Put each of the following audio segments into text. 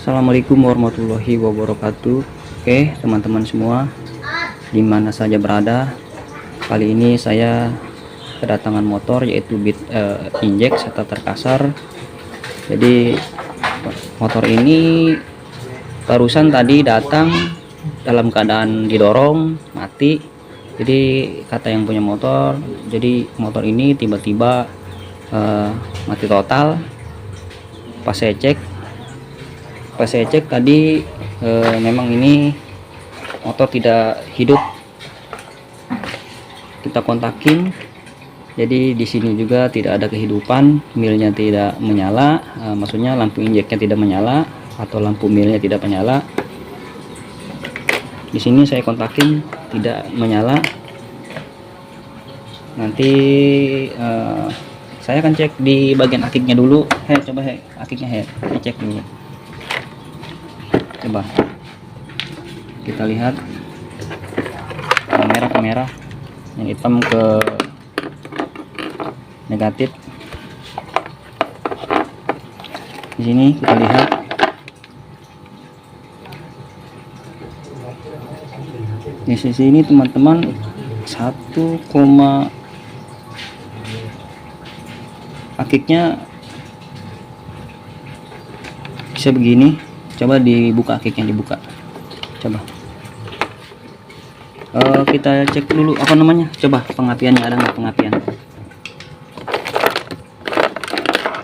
Assalamualaikum warahmatullahi wabarakatuh. Oke teman-teman semua, dimana saja berada, kali ini saya kedatangan motor yaitu bit injek starter kasar. Jadi motor ini barusan tadi datang dalam keadaan didorong mati. Jadi kata yang punya motor, jadi motor ini tiba-tiba mati total. Pas saya cek tadi memang ini motor tidak hidup. Kita kontakin, jadi di sini juga tidak ada kehidupan, milnya tidak menyala, maksudnya lampu injeknya tidak menyala atau lampu milnya tidak menyala. Di sini saya kontakin tidak menyala. Nanti saya akan cek di bagian akiknya dulu. Coba akiknya cek dulu. Coba kita lihat merah ke merah, yang hitam ke negatif. Di sini kita lihat di sisi ini teman-teman, 1, akiknya bisa begini. Coba dibuka akiknya, dibuka. Coba kita cek dulu apa namanya, coba pengapiannya ada nggak pengapian.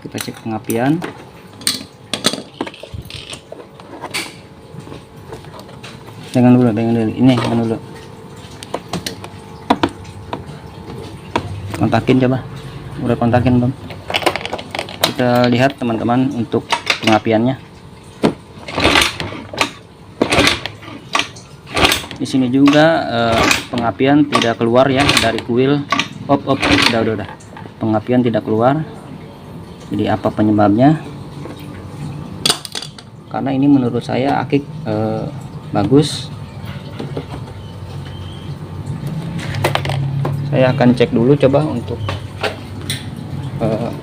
Kita cek pengapian. Dengan dulu ini, dengan dulu kontakin, coba udah kontakin belum. Kita lihat teman-teman untuk pengapiannya. Di sini juga pengapian tidak keluar ya dari kuil. Udah. Pengapian tidak keluar. Jadi apa penyebabnya? Karena ini menurut saya akik bagus. Saya akan cek dulu coba untuk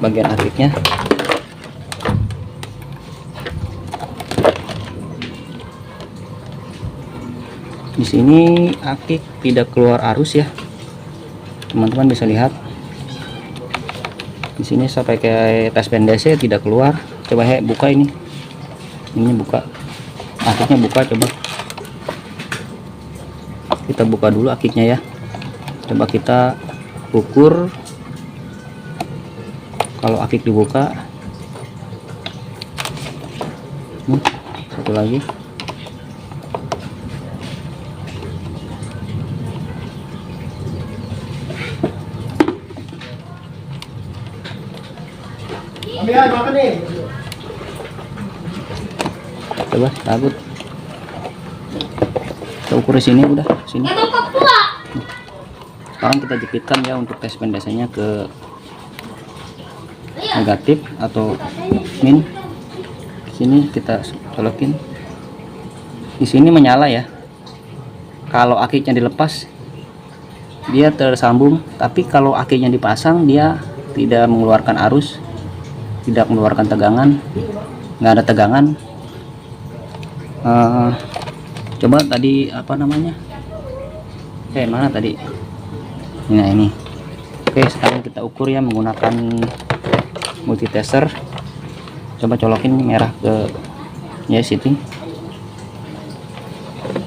bagian akiknya. Di sini akik tidak keluar arus ya, teman-teman bisa lihat. Di sini saya pakai tes pendesnya tidak keluar. Coba buka ini buka akiknya, buka. Coba kita buka dulu akiknya ya. Coba kita ukur. Kalau akik dibuka, satu lagi. Coba takut. Kita ukur di sini, udah sini. Sekarang kita jepitkan ya untuk tes pendasarnya ke negatif atau min. Sini kita colokin. Di sini menyala ya. Kalau akiknya dilepas dia tersambung, tapi kalau akiknya dipasang dia tidak mengeluarkan arus, tidak mengeluarkan tegangan, nggak ada tegangan. Coba tadi apa namanya, mana tadi, nah ini. Oke, sekarang kita ukur ya menggunakan multitester. Coba colokin merah ke ya situ,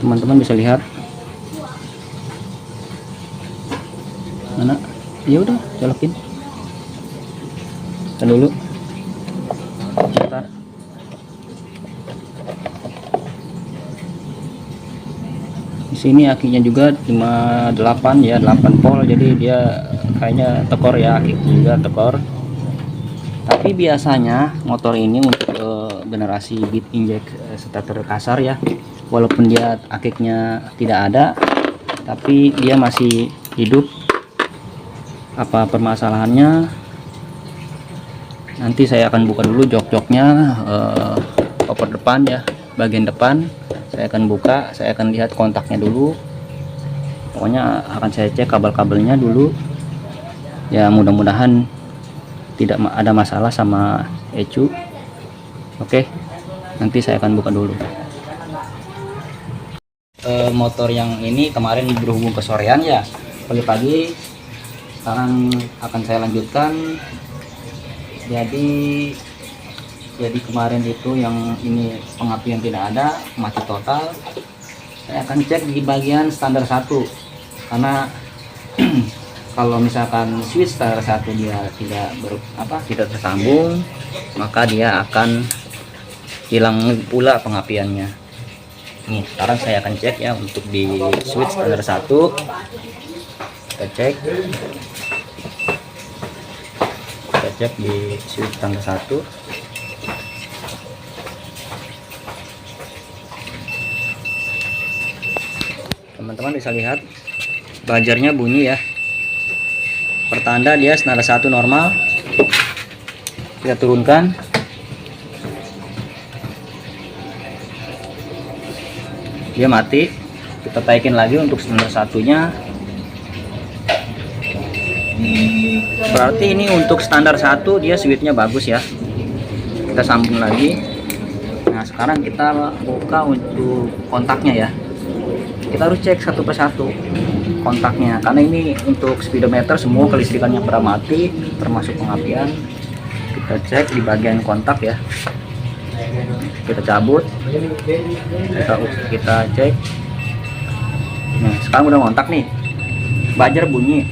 teman-teman bisa lihat. Mana ya, udah colokin. Kita dulu bentar. Di sini akinya juga 58 ya, 8 volt, jadi dia kayaknya tekor ya, akik juga tekor. Tapi biasanya motor ini untuk generasi bit injek starter kasar ya, walaupun dia akiknya tidak ada tapi dia masih hidup. Apa permasalahannya? Nanti saya akan buka dulu jok-joknya, koper depan ya, bagian depan saya akan buka, saya akan lihat kontaknya dulu. Pokoknya akan saya cek kabel-kabelnya dulu ya, mudah-mudahan tidak ada masalah sama ECU. Oke, Nanti saya akan buka dulu. Motor yang ini kemarin berhubung kesorean ya, pagi-pagi. Sekarang akan saya lanjutkan. Jadi kemarin itu yang ini pengapian tidak ada, mati total. Saya akan cek di bagian standar 1, karena kalau misalkan switch standar 1 dia tidak tersambung, maka dia akan hilang pula pengapiannya. Nih, sekarang saya akan cek ya untuk di switch standar 1. Kita cek di switch standar 1. Teman-teman bisa lihat buzzer-nya bunyi ya, pertanda dia standar 1 normal. Kita turunkan. Dia mati. Kita taikin lagi untuk standar 1-nya. Berarti ini untuk standar 1 dia switchnya bagus ya. Kita sambung lagi. Nah, sekarang kita buka untuk kontaknya ya. Kita harus cek satu persatu kontaknya, karena ini untuk speedometer semua kelistrikannya pada mati, termasuk pengapian. Kita cek di bagian kontak ya. Kita cabut, kita cek. Nah, sekarang udah ngontak nih, buzzer bunyi.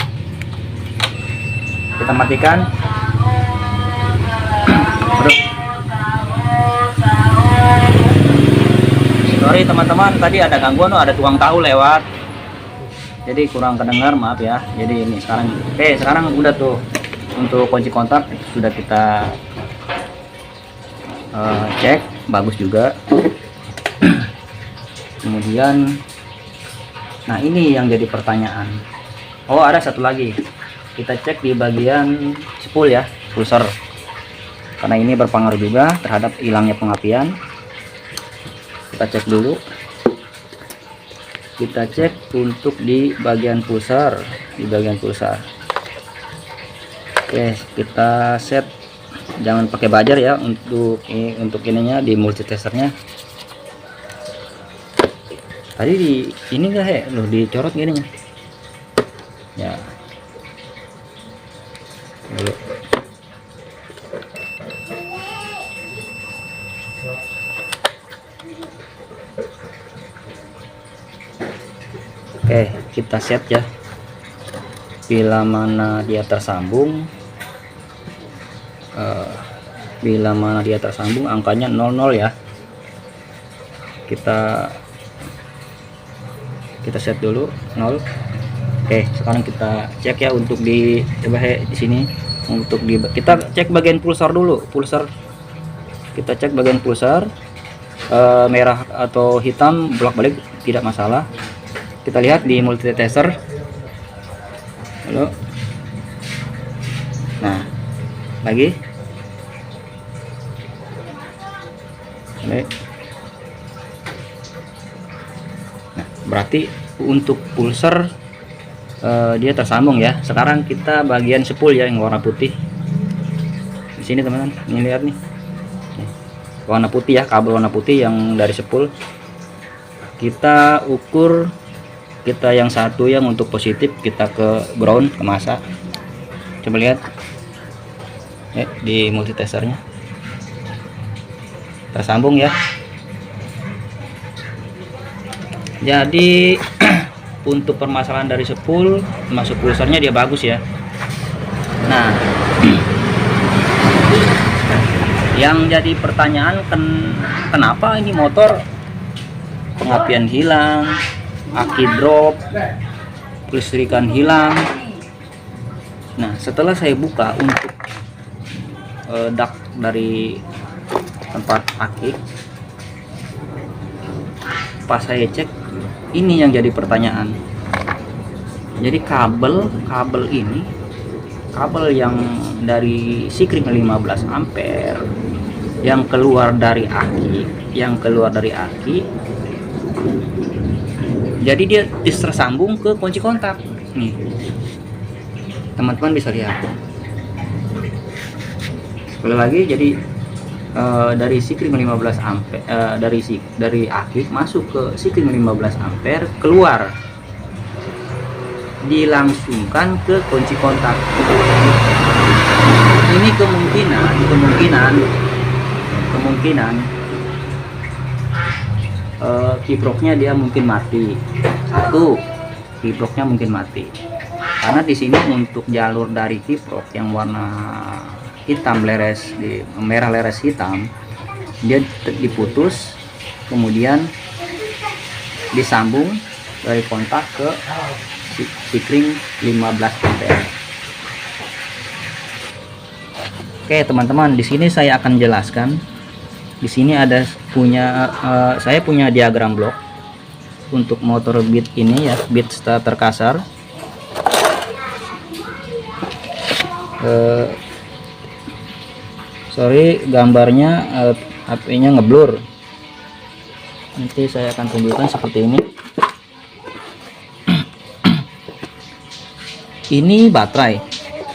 Kita matikan. Sorry teman-teman, tadi ada gangguan, ada tukang tahu lewat, jadi kurang kedengar, maaf ya. Jadi ini sekarang udah tuh, untuk kunci kontak sudah kita cek, bagus juga. Kemudian, nah ini yang jadi pertanyaan. Oh, ada satu lagi, kita cek di bagian spool ya, pulser, karena ini berpengaruh juga terhadap hilangnya pengapian. Kita cek dulu. Kita cek untuk di bagian pulsar, Oke, kita set, jangan pakai buzzer ya untuk ininya, di multitesternya. Tadi di ini enggak loh, dicorot gininya ya. Dulu. Oke, kita set ya, bila mana dia tersambung, angkanya 00 ya. Kita set dulu 0. Oke, sekarang kita cek ya untuk di sini, untuk kita cek bagian pulsar dulu. Kita cek bagian pulsar, merah atau hitam bolak-balik tidak masalah. Kita lihat di multitester. Halo. Nah, lagi. Nah, berarti untuk pulser dia tersambung ya. Sekarang kita bagian spool ya, yang warna putih. Di sini teman-teman, ini lihat nih. Warna putih ya, kabel warna putih yang dari spool. Kita ukur, kita yang satu yang untuk positif, kita ke ground, ke masa. Coba lihat di multitesternya tersambung ya. Jadi untuk permasalahan dari spool masuk pulsernya dia bagus ya. Nah, yang jadi pertanyaan, kenapa ini motor pengapian hilang, aki drop, kelistrikan hilang. Nah, setelah saya buka untuk dak dari tempat aki, pas saya cek, ini yang jadi pertanyaan. Jadi kabel ini, kabel yang dari sikring 15 ampere yang keluar dari aki, jadi dia tersambung ke kunci kontak nih, teman-teman bisa lihat sekali lagi. Jadi dari sikring 15 ampere, dari akik masuk ke sikring 15 ampere, keluar dilangsungkan ke kunci kontak. Ini kemungkinan kiproknya dia mungkin mati. Satu, kiproknya mungkin mati karena di sini untuk jalur dari kiprok yang warna hitam leres di merah leres hitam, dia diputus, kemudian disambung dari kontak ke sikring 15 ampere. Oke teman-teman, di sini saya akan jelaskan. Di sini ada saya punya diagram blok untuk motor beat ini ya, beat starter kasar. Sorry, gambarnya HP-nya ngeblur. Nanti saya akan tunjukkan seperti ini. Ini baterai,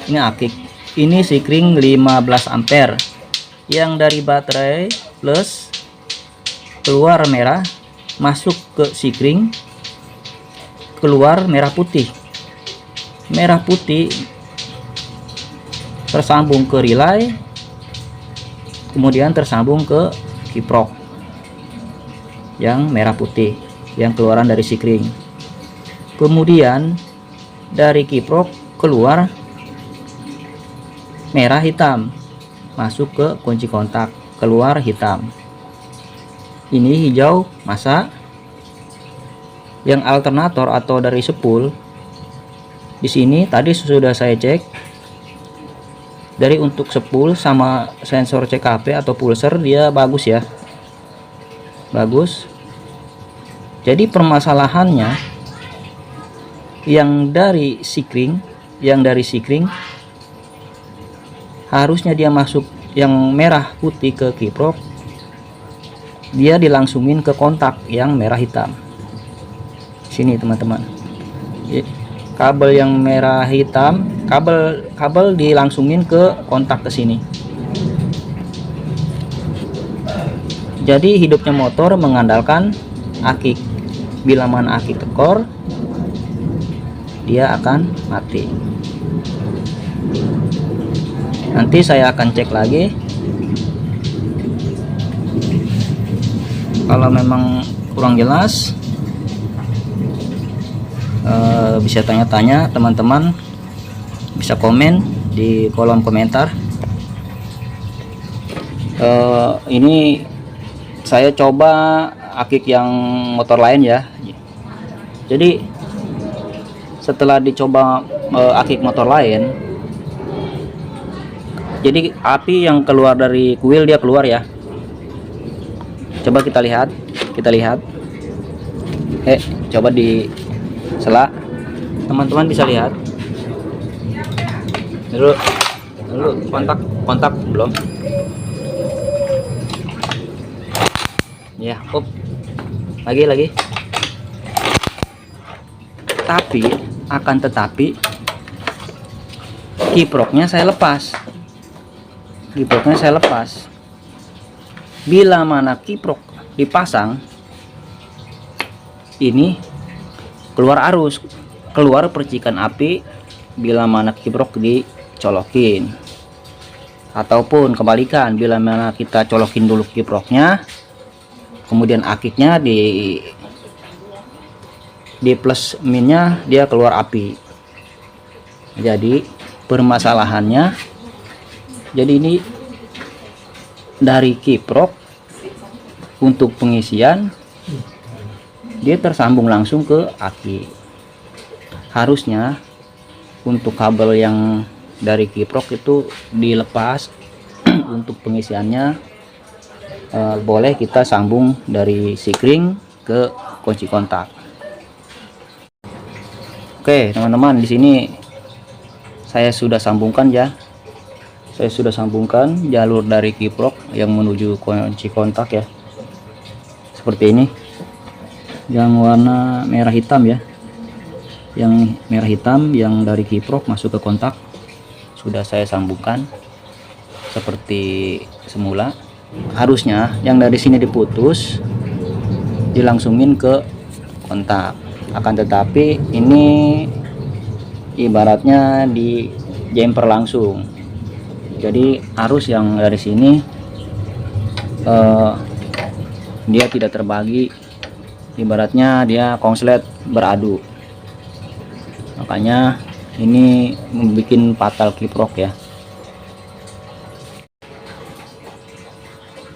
ini akik, ini sikring 15 ampere. Yang dari baterai plus keluar merah, masuk ke sikring, keluar merah putih. Merah putih tersambung ke relay, kemudian tersambung ke kiprok yang merah putih yang keluaran dari sikring. Kemudian dari kiprok keluar merah hitam, masuk ke kunci kontak, keluar hitam. Ini hijau masa. Yang alternator atau dari spool di sini tadi sudah saya cek, dari untuk spool sama sensor CKP atau pulser dia bagus ya, bagus. Jadi permasalahannya yang dari sikring harusnya dia masuk yang merah putih ke kiprok, dia dilangsungin ke kontak yang merah hitam. Sini teman-teman, kabel yang merah hitam, kabel dilangsungin ke kontak ke sini. Jadi hidupnya motor mengandalkan akik. Bila mana akik tekor, dia akan mati. Nanti saya akan cek lagi. Kalau memang kurang jelas, bisa tanya-tanya teman-teman, bisa komen di kolom komentar. Ini saya coba akik yang motor lain ya. Jadi setelah dicoba akik motor lain, jadi api yang keluar dari kuil dia keluar ya. Coba kita lihat, coba di sela, teman-teman bisa lihat dulu kontak belum ya, lagi tetapi kiproknya saya lepas. Bila mana kiprok dipasang, ini keluar arus, keluar percikan api bila mana kiprok dicolokin. Ataupun kebalikan, bila mana kita colokin dulu kiproknya, kemudian akiknya di plus minnya dia keluar api. Jadi permasalahannya, jadi ini dari kiprok untuk pengisian dia tersambung langsung ke aki. Harusnya untuk kabel yang dari kiprok itu dilepas untuk pengisiannya. Boleh kita sambung dari sikring ke kunci kontak. Oke teman-teman, di sini saya sudah sambungkan ya. Saya sudah sambungkan jalur dari kiprok yang menuju kunci kontak ya. Seperti ini. Yang warna merah hitam ya. Yang merah hitam yang dari kiprok masuk ke kontak sudah saya sambungkan seperti semula. harusnya yang dari sini diputus dilangsungin ke kontak. Akan tetapi ini ibaratnya di jumper langsung, jadi arus yang dari sini dia tidak terbagi, ibaratnya dia konslet beradu. Makanya ini membuat fatal kiprok ya.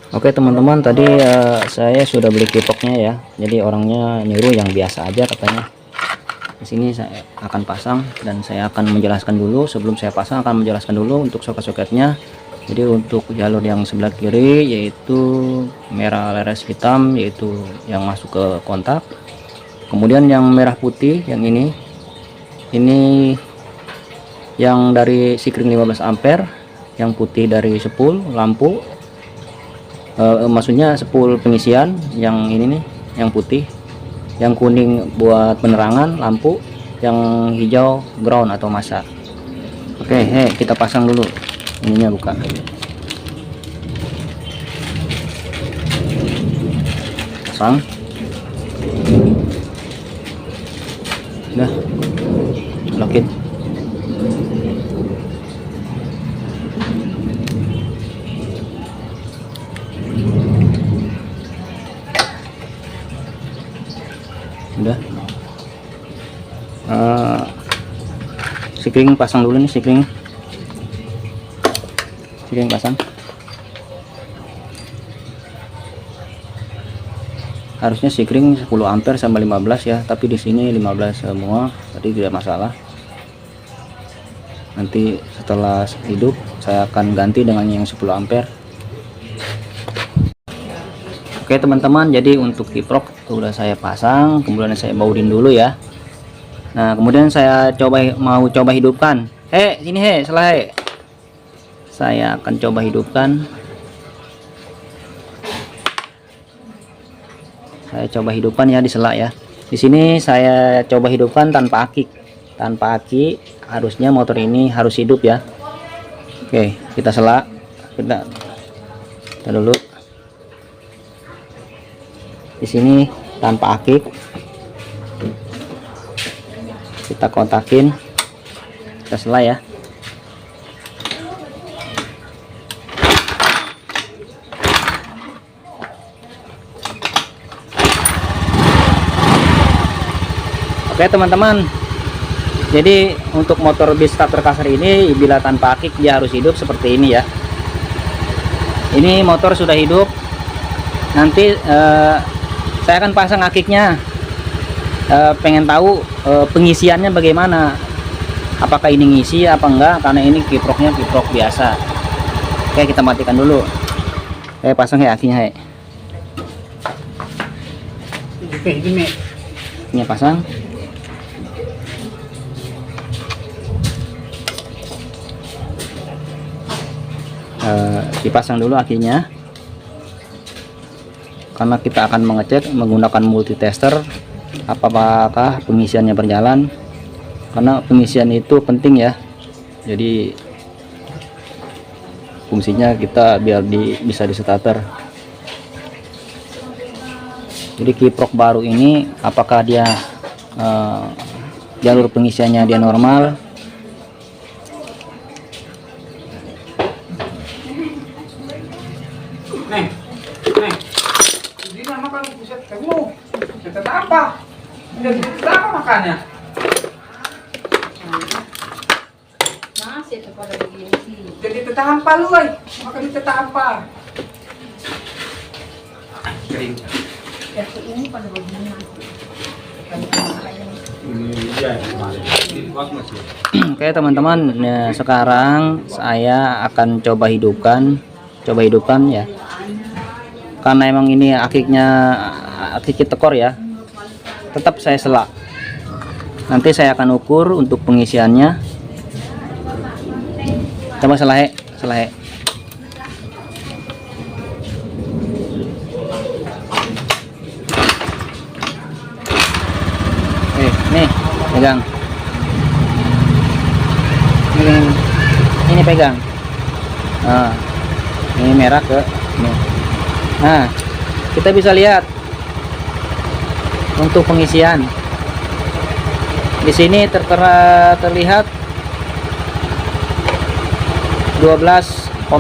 Oke teman-teman, tadi saya sudah beli kiproknya ya. Jadi orangnya nyuruh yang biasa aja katanya. Di sini saya akan pasang dan saya akan menjelaskan dulu. Sebelum saya pasang akan menjelaskan dulu untuk soket-soketnya. Jadi untuk jalur yang sebelah kiri yaitu merah leres hitam, yaitu yang masuk ke kontak. Kemudian yang merah putih yang ini yang dari sikring 15 ampere, yang putih dari spool lampu. Maksudnya spool pengisian yang ini nih, yang putih, yang kuning buat penerangan lampu, yang hijau ground atau masa. Oke, kita pasang dulu ininya, buka. Pasang. Udah, lokin. Udah, sikring pasang dulu nih, sikring pasang. Harusnya sikring 10 ampere sama 15 ya, tapi di sini 15 semua, tadi tidak masalah. Nanti setelah hidup saya akan ganti dengan yang 10 ampere. Oke teman-teman, jadi untuk kiprok udah saya pasang, kemudian saya baudin dulu ya. Nah kemudian saya mau coba hidupkan. Sini selah. Saya akan coba hidupkan. Saya coba hidupkan ya di sela ya. Di sini saya coba hidupkan tanpa aki. Tanpa aki, harusnya motor ini harus hidup ya. Oke, kita sela. Kita dulu. Di sini tanpa akik, kita kontakin, kita sela ya. Oke teman-teman, jadi untuk motor bis starter kasar ini bila tanpa akik dia harus hidup seperti ini ya. Ini motor sudah hidup. Nanti saya akan pasang akiknya. Pengen tahu pengisiannya bagaimana, apakah ini ngisi apa enggak, karena ini kiproknya kiprok biasa. Oke, kita matikan dulu. Pasang ya akinya. Ini pasang. Dipasang dulu akinya, karena kita akan mengecek menggunakan multitester apakah pengisiannya berjalan, karena pengisian itu penting ya. Jadi fungsinya kita biar bisa di starter. Jadi kiprok baru ini apakah dia jalur pengisiannya dia normal. Makannya masih pada begini sih. jadi tetampa lu, makan di tetampa. Kering. Ya ini pada begini. Oke teman-teman, nah, sekarang saya akan coba hidupkan ya. Karena emang ini akiknya tekor ya. Tetap saya sela. Nanti saya akan ukur untuk pengisiannya. Coba selahe. Nih, pegang. Ini pegang. Nah, ini merah ke Nih. Nah, kita bisa lihat untuk pengisian di sini terlihat 12,56.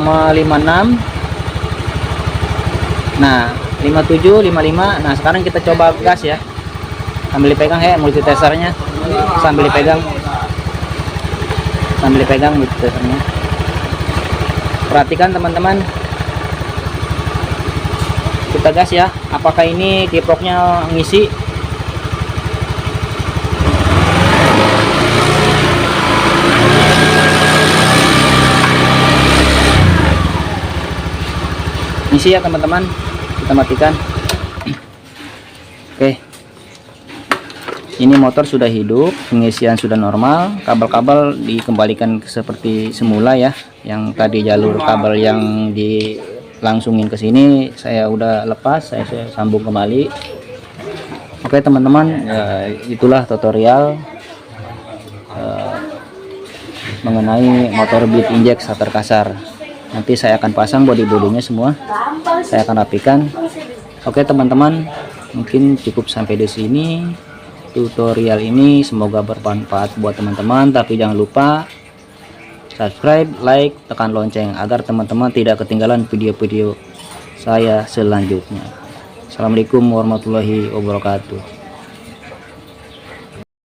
Nah 57 55. Nah sekarang kita coba gas ya, sambil dipegang ya multitesternya, sambil dipegang multitesternya. Perhatikan teman-teman, kita gas ya, apakah ini kiproknya ngisi. Ngisi ya teman-teman, kita matikan. Oke, ini motor sudah hidup, pengisian sudah normal, kabel-kabel dikembalikan seperti semula ya. Yang tadi jalur kabel yang dilangsungin ke sini saya udah lepas, saya sambung kembali. Oke teman-teman, itulah tutorial mengenai motor Beat Inject starter kasar. Nanti saya akan pasang body-bodinya semua, saya akan rapikan. Oke teman-teman, mungkin cukup sampai di sini tutorial ini. Semoga bermanfaat buat teman-teman, tapi jangan lupa subscribe, like, tekan lonceng agar teman-teman tidak ketinggalan video-video saya selanjutnya. Assalamualaikum warahmatullahi wabarakatuh.